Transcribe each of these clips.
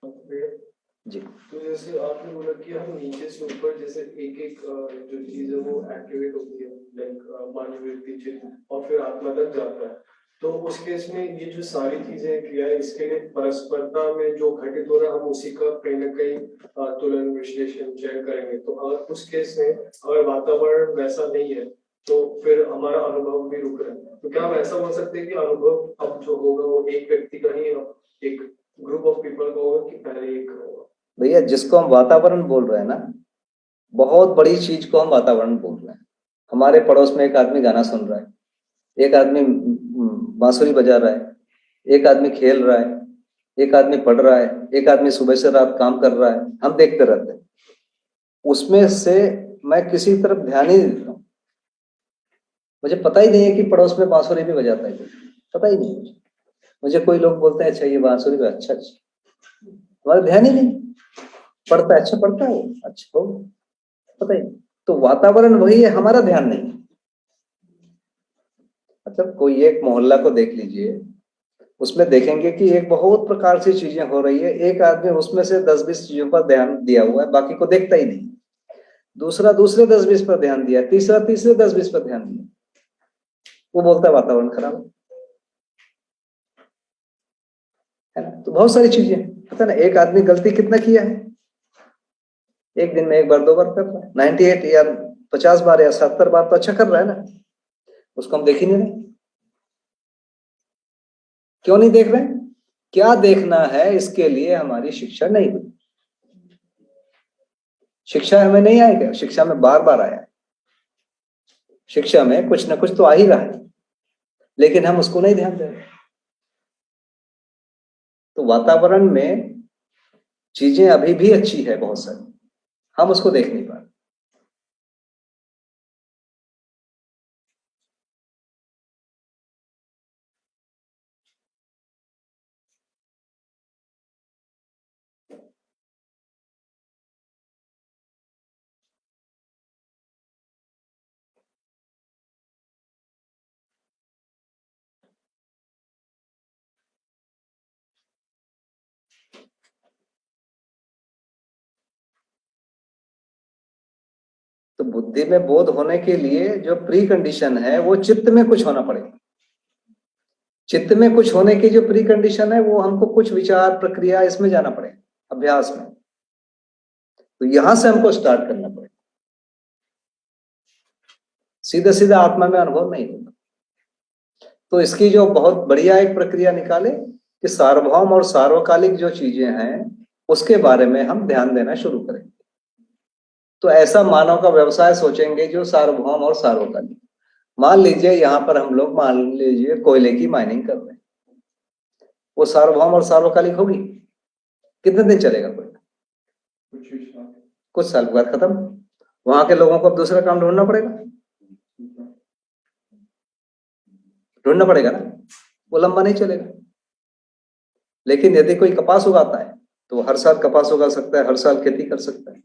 जी। तो जैसे आपने बोला कि हम नीचे से ऊपर जैसे एक एक जो चीज है वो एक्टिवेट होती है, लाइक मानवीय चित्त और फिर आत्मा तक जाता है। तो उस केस में ये जो सारी चीजें क्रियाएं इसके लिए परस्परता में जो घटित हो रहा है हम उसी का कहीं ना कहीं तुलन विश्लेषण चयन करेंगे। तो अगर उस केस में अगर वातावरण वैसा नहीं है तो फिर हमारा अनुभव भी रुक रहा है। तो क्या हम ऐसा बोल सकते हैं कि अनुभव अब जो होगा वो एक व्यक्ति का ही एक ग्रुप ऑफ पीपल का होगा कि पहले एक होगा? भैया जिसको हम वातावरण बोल रहे हैं ना, बहुत बड़ी चीज को हम वातावरण बोल रहे हैं। हमारे पड़ोस में एक आदमी गाना सुन रहा है, एक आदमी बांसुरी बजा रहा है, एक आदमी खेल रहा है, एक आदमी पढ़ रहा है, एक आदमी सुबह से रात काम कर रहा है, हम देखते रहते हैं। उसमें से मैं किसी तरफ ध्यान ही नहीं देता हूँ। मुझे पता ही नहीं है कि पड़ोस में बांसुरी भी बजाता है, पता ही नहीं मुझे। मुझे कोई लोग बोलते हैं अच्छा ये बांसुरी भी अच्छा, हमारा ध्यान ही नहीं। पढ़ता है, अच्छा पढ़ता है, अच्छा हो, पता ही नहीं। तो वातावरण वही है, हमारा ध्यान नहीं। मतलब कोई एक मोहल्ला को देख लीजिए, उसमें देखेंगे कि एक बहुत प्रकार से चीजें हो रही है, एक आदमी उसमें से 10-20 चीजों पर ध्यान दिया हुआ है, बाकी को देखता ही नहीं। दूसरा दूसरे 10-20 पर ध्यान दिया, तीसरा तीसरे 10-20 पर ध्यान दिया, वो बोलता है वातावरण खराब है ना। तो बहुत सारी चीजें पता ना, एक आदमी गलती कितना किया है, एक दिन में 1 बार 2 बार कर रहा है, 98 या 50 बार या 70 बार तो अच्छा कर रहा है ना, उसको हम देख ही नहीं रहे। क्यों नहीं देख रहे? क्या देखना है, इसके लिए हमारी शिक्षा नहीं हुई। शिक्षा हमें नहीं आया क्या? शिक्षा में बार बार आया है। शिक्षा में कुछ ना कुछ तो आ ही रहा है, लेकिन हम उसको नहीं ध्यान दे रहे। तो वातावरण में चीजें अभी भी अच्छी है बहुत सारी, हम उसको देख नहीं पा रहे। तो बुद्धि में बोध होने के लिए जो प्री कंडीशन है वो चित्त में कुछ होना पड़ेगा। चित्त में कुछ होने की जो प्री कंडीशन है वो हमको कुछ विचार प्रक्रिया इसमें जाना पड़ेगा, अभ्यास में। तो यहां से हमको स्टार्ट करना पड़ेगा, सीधा सीधा आत्मा में अनुभव नहीं होगा। तो इसकी जो बहुत बढ़िया एक प्रक्रिया निकाले कि सार्वभौम और सार्वकालिक जो चीजें हैं उसके बारे में हम ध्यान देना शुरू करेंगे। तो ऐसा मानव का व्यवसाय सोचेंगे जो सार्वभौम और सार्वकालिक। मान लीजिए यहां पर हम लोग मान लीजिए कोयले की माइनिंग कर रहे हैं, वो सार्वभौम और सार्वकालिक होगी? कितने दिन चलेगा कोयला? कुछ साल बाद खत्म। वहां के लोगों को अब दूसरा काम ढूंढना पड़ेगा, ढूंढना पड़ेगा ना, वो लंबा नहीं चलेगा। लेकिन यदि कोई कपास उगाता है तो वो हर साल कपास उगा सकता है, हर साल खेती कर सकता है,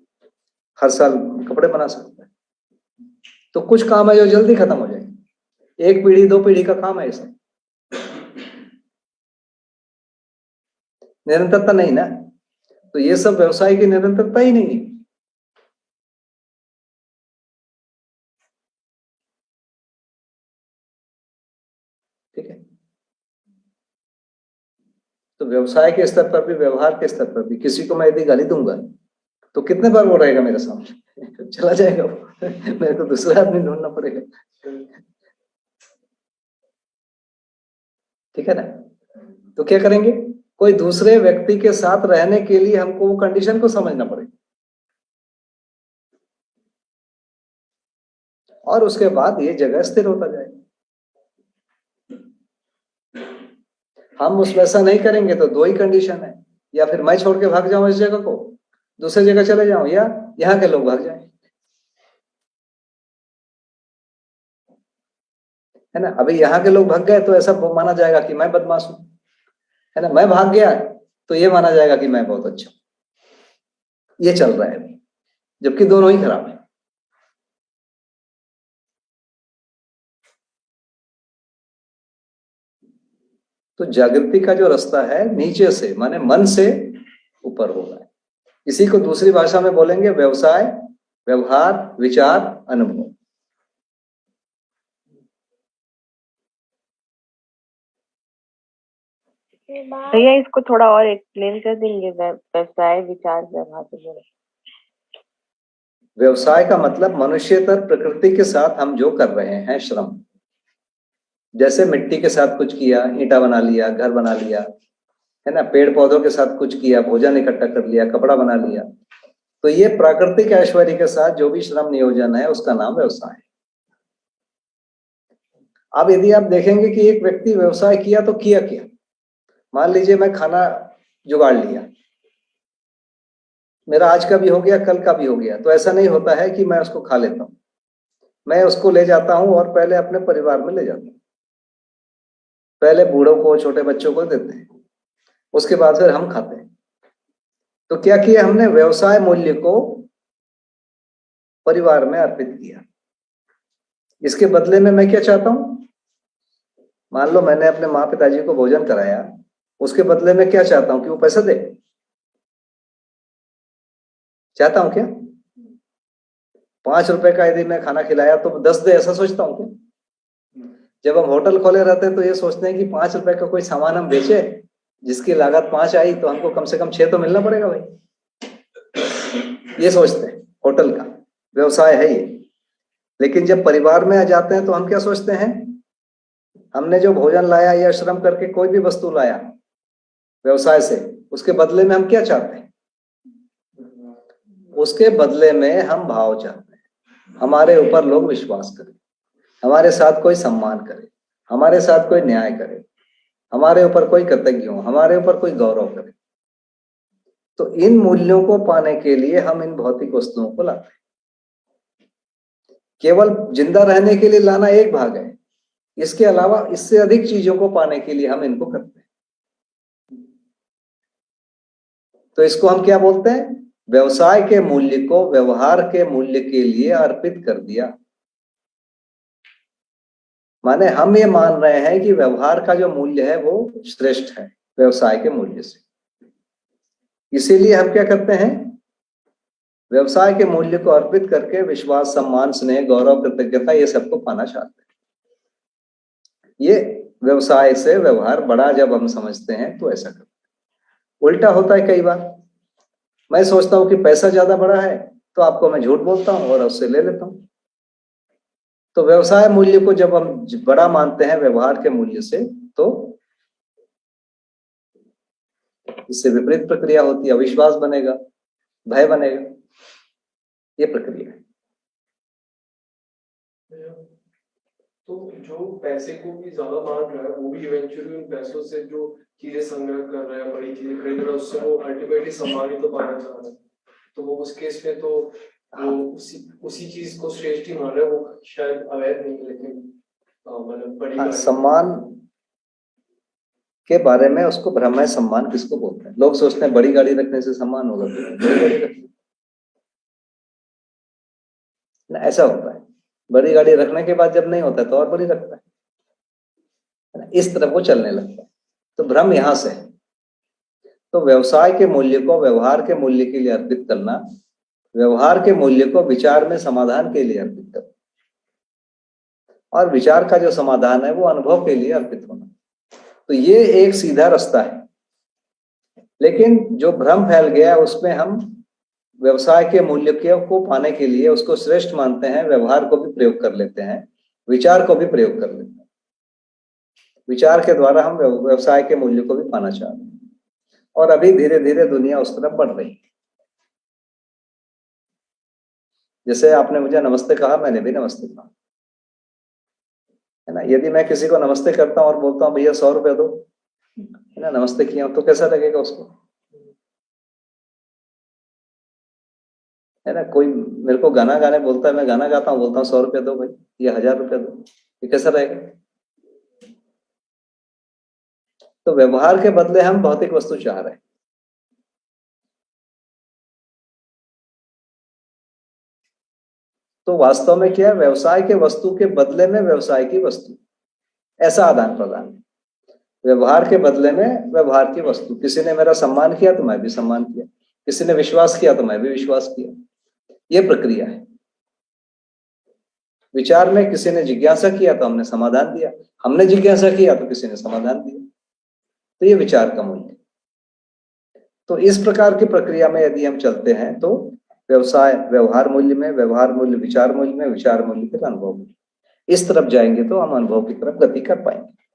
हर साल कपड़े बना सकता है। तो कुछ काम है जो जल्दी खत्म हो जाएंगे, 1 पीढ़ी 2 पीढ़ी का काम है। सब निरंतरता नहीं ना, तो ये सब व्यवसाय की निरंतरता ही नहीं है। ठीक है, तो व्यवसाय के स्तर पर भी, व्यवहार के स्तर पर भी किसी को मैं यदि गाली दूंगा तो कितने बार वो रहेगा मेरे सामने? चला जाएगा वो। मेरे को दूसरा आदमी ढूंढना पड़ेगा। ठीक है ना? तो क्या करेंगे, कोई दूसरे व्यक्ति के साथ रहने के लिए हमको वो कंडीशन को समझना पड़ेगा, और उसके बाद ये जगह स्थिर होता जाएगा। हम उस वैसा नहीं करेंगे तो 2 ही कंडीशन है, या फिर मैं छोड़ के भाग जाऊं इस जगह को, दूसरी जगह चले जाऊं, या यहाँ के लोग भाग जाएं, है ना। अभी यहाँ के लोग भाग गए तो ऐसा माना जाएगा कि मैं बदमाश हूं, है ना। मैं भाग गया तो ये माना जाएगा कि मैं बहुत अच्छा हूं। ये चल रहा है अभी, जबकि दोनों ही खराब है। तो जागृति का जो रास्ता है नीचे से, माने मन से इसी को दूसरी भाषा में बोलेंगे व्यवसाय, व्यवहार, विचार, अनुभव। भैया इसको थोड़ा और एक्सप्लेन कर देंगे, व्यवसाय, विचार, व्यवहार से जुड़े। व्यवसाय का मतलब मनुष्यतर प्रकृति के साथ हम जो कर रहे हैं श्रम, जैसे मिट्टी के साथ कुछ किया, ईंटा बना लिया, घर बना लिया, है ना, पेड़ पौधों के साथ कुछ किया, भोजन इकट्ठा कर लिया, कपड़ा बना लिया, तो ये प्राकृतिक ऐश्वर्य के साथ जो भी श्रम नियोजन है उसका नाम व्यवसाय है। अब यदि आप देखेंगे कि एक व्यक्ति व्यवसाय किया तो किया क्या, मान लीजिए मैं खाना जुगाड़ लिया, मेरा आज का भी हो गया, कल का भी हो गया, तो ऐसा नहीं होता है कि मैं उसको खा लेता हूं, मैं उसको ले जाता हूं और पहले अपने परिवार में ले जाता हूं, पहले बूढ़ों को, छोटे बच्चों को देते हैं, उसके बाद फिर हम खाते हैं। तो क्या किया हमने, व्यवसाय मूल्य को परिवार में अर्पित किया। इसके बदले में मैं क्या चाहता हूं, मान लो मैंने अपने माँ पिताजी को भोजन कराया, उसके बदले में क्या चाहता हूं कि वो पैसा दे, चाहता हूं क्या? 5 रुपए का यदि मैं खाना खिलाया तो 10 दे, ऐसा सोचता हूं क्या? जब हम होटल खोले रहते हैं तो ये सोचते हैं कि 5 रुपए का कोई सामान हम बेचे, जिसकी लागत 5 आई तो हमको कम से कम 6 तो मिलना पड़ेगा भाई, ये सोचते हैं। होटल का व्यवसाय है ये। लेकिन जब परिवार में आ जाते हैं तो हम क्या सोचते हैं, हमने जो भोजन लाया या श्रम करके कोई भी वस्तु लाया व्यवसाय से, उसके बदले में हम क्या चाहते हैं, उसके बदले में हम भाव चाहते हैं, हमारे ऊपर लोग विश्वास करें, हमारे साथ कोई सम्मान करे, हमारे साथ कोई न्याय करे, हमारे ऊपर कोई कृतज्ञ हो, हमारे ऊपर कोई गौरव करे। तो इन मूल्यों को पाने के लिए हम इन भौतिक वस्तुओं को लाते हैं। केवल जिंदा रहने के लिए लाना एक भाग है, इसके अलावा इससे अधिक चीजों को पाने के लिए हम इनको करते हैं। तो इसको हम क्या बोलते हैं, व्यवसाय के मूल्य को व्यवहार के मूल्य के लिए अर्पित कर दिया। माने हम ये मान रहे हैं कि व्यवहार का जो मूल्य है वो श्रेष्ठ है व्यवसाय के मूल्य से। इसीलिए हम क्या करते हैं, व्यवसाय के मूल्य को अर्पित करके विश्वास, सम्मान, स्नेह, गौरव, कृतज्ञता, ये सबको पाना चाहते हैं। ये व्यवसाय से व्यवहार बड़ा जब हम समझते हैं तो ऐसा करते हैं। उल्टा होता है कई बार, मैं सोचता हूं कि पैसा ज्यादा बड़ा है तो आपको मैं झूठ बोलता हूं और उससे ले लेता हूं। तो व्यवसाय मूल्य को जब हम बड़ा मानते हैं व्यवहार के मूल्य से, तो इससे विपरीत प्रक्रिया होती है, अविश्वास बनेगा, भय बनेगा, ये प्रक्रिया है। तो जो पैसे को भी ज्यादा मान रहा है वो भी इवेंचुअली उन पैसों से जो चीजें संग्रह कर रहा है, बड़ी चीजें खरीद रहा है, उससे वो अल्टीमेटली सम्मान ही तो पाना चाह रहा है। तो वो उस केस में तो वो उसी चीज को श्रेष्ठ ही मान रहा है, वो शायद अवैध नहीं, लेकिन मतलब बड़ी सम्मान के बारे में उसको भ्रम है। सम्मान किसको बोलते हैं, लोग सोचते हैं बड़ी गाड़ी रखने से सम्मान होगा, बड़ी गाड़ी रखने ना, ऐसा होता है। बड़ी गाड़ी रखने के बाद जब नहीं होता है तो और बड़ी रखता है, इस तरफ वो चलने लगता है। तो भ्रम यहां से है। तो व्यवसाय के मूल्य को व्यवहार के मूल्य के लिए अर्पित करना, व्यवहार के मूल्य को विचार में समाधान के लिए अर्पित करना, और विचार का जो समाधान है वो अनुभव के लिए अर्पित होना, तो ये एक सीधा रास्ता है। लेकिन जो भ्रम फैल गया है उसमें हम व्यवसाय के मूल्य को पाने के लिए उसको श्रेष्ठ मानते हैं, व्यवहार को भी प्रयोग कर लेते हैं, विचार को भी प्रयोग कर लेते हैं। विचार के द्वारा हम व्यवसाय के मूल्य को भी पाना चाहते हैं, और अभी धीरे धीरे दुनिया उस तरफ बढ़ रही है। जैसे आपने मुझे नमस्ते कहा, मैंने भी नमस्ते कहा, है ना। यदि मैं किसी को नमस्ते करता हूँ और बोलता हूँ भैया 100 रुपया दो, है ना, नमस्ते किया, तो कैसा लगेगा उसको, है ना। कोई मेरे को गाना गाने बोलता है, मैं गाना गाता हूँ, बोलता हूँ 100 रुपया दो भाई, या 1000 रुपया दो, ये कैसा रहेगा। तो व्यवहार के बदले हम भौतिक वस्तु चाह रहे हैं। तो वास्तव में क्या है, व्यवसाय के वस्तु के बदले में व्यवसाय की वस्तु, ऐसा आदान प्रदान है। व्यवहार के बदले में व्यवहार की वस्तु, किसी ने मेरा सम्मान किया तो मैं भी सम्मान किया, किसी ने विश्वास किया तो मैं भी विश्वास किया। ये प्रक्रिया है। विचार में किसी ने जिज्ञासा किया तो हमने समाधान दिया, हमने जिज्ञासा किया तो किसी ने समाधान दिया। तो ये विचार का मूल्य। तो इस प्रकार की प्रक्रिया में यदि हम चलते हैं तो व्यवसाय व्यवहार मूल्य में, व्यवहार मूल्य विचार मूल्य में, विचार मूल्य फिर अनुभव मूल्य, इस तरफ जाएंगे तो हम अनुभव की तरफ गति कर पाएंगे।